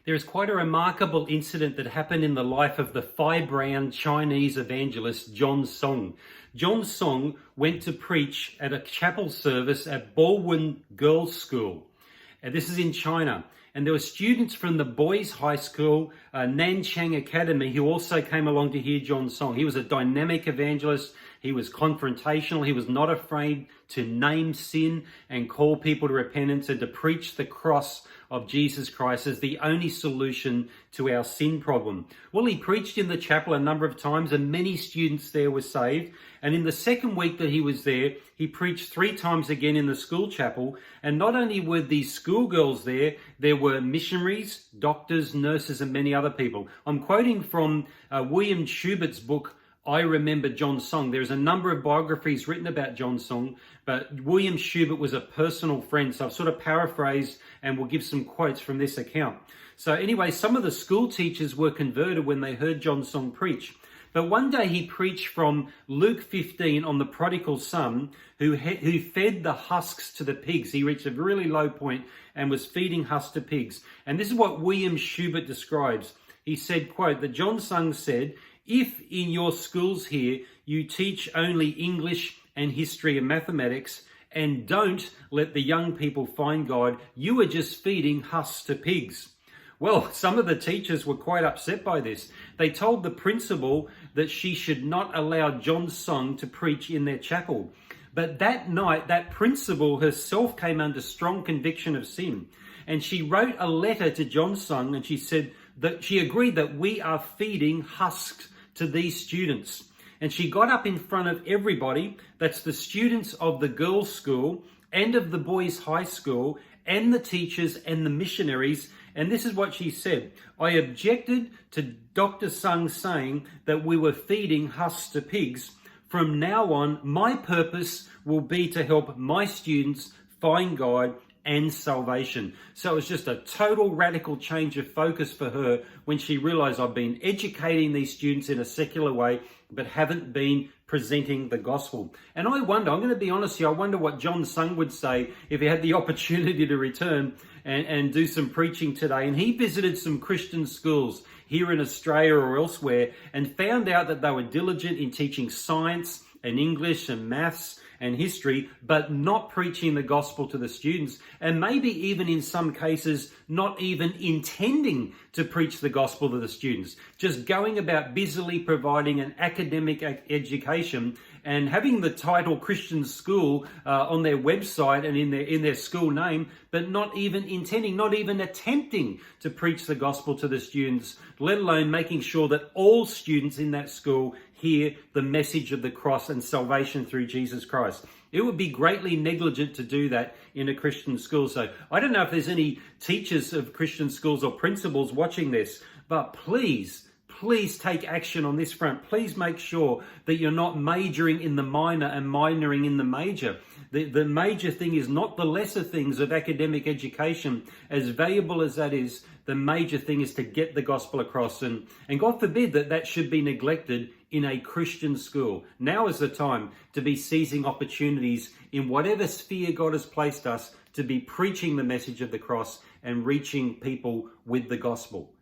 There is quite a remarkable incident that happened in the life of the firebrand Chinese evangelist John Song. John Song went to preach at a chapel service at Bowen Girls' School. And this is in China. And there were students from the boys' high school, Nanchang Academy, who also came along to hear John Song. He was a dynamic evangelist. He was confrontational. He was not afraid to name sin and call people to repentance and to preach the cross of Jesus Christ as the only solution to our sin problem. Well, he preached in the chapel a number of times and many students there were saved. And in the second week that he was there, he preached 3 times again in the school chapel. And not only were these schoolgirls there were missionaries, doctors, nurses, and many other people. I'm quoting from William Schubert's book, I Remember John Song. There's a number of biographies written about John Song, but William Schubert was a personal friend. So I've sort of paraphrased and we'll give some quotes from this account. So anyway, some of the school teachers were converted when they heard John Song preach. But one day he preached from Luke 15 on the prodigal son who fed the husks to the pigs. He reached a really low point and was feeding husks to pigs. And this is what William Schubert describes. He said, quote, that John Sung said, "If in your schools here you teach only English and history and mathematics and don't let the young people find God, you are just feeding husks to pigs." Well, some of the teachers were quite upset by this. They told the principal that she should not allow John Song to preach in their chapel. But that night, that principal herself came under strong conviction of sin. And she wrote a letter to John Song and she said that she agreed that we are feeding husks to these students. And she got up in front of everybody, that's the students of the girls' school and of the boys' high school and the teachers and the missionaries. And this is what she said. I objected to Dr. Sung saying that we were feeding husks to pigs. From now on, my purpose will be to help my students find God and salvation. So it was just a total radical change of focus for her when she realized I've been educating these students in a secular way, but haven't been presenting the gospel. And I wonder, I'm going to be honest here, I wonder what John Sung would say if he had the opportunity to return and do some preaching today. And he visited some Christian schools here in Australia or elsewhere and found out that they were diligent in teaching science and English and maths and history, but not preaching the gospel to the students, and maybe even in some cases not even intending to preach the gospel to the students, just going about busily providing an academic education and having the title Christian school on their website and in their school name, but not even intending, not even attempting to preach the gospel to the students, let alone making sure that all students in that school hear the message of the cross and salvation through Jesus Christ. It would be greatly negligent to do that in a Christian school. So I don't know if there's any teachers of Christian schools or principals watching this, but please take action on this front. Please make sure that you're not majoring in the minor and minoring in the major. The major thing is not the lesser things of academic education, as valuable as that is. The major thing is to get the gospel across, and God forbid that should be neglected in a Christian school. Now is the time to be seizing opportunities in whatever sphere God has placed us to be preaching the message of the cross and reaching people with the gospel.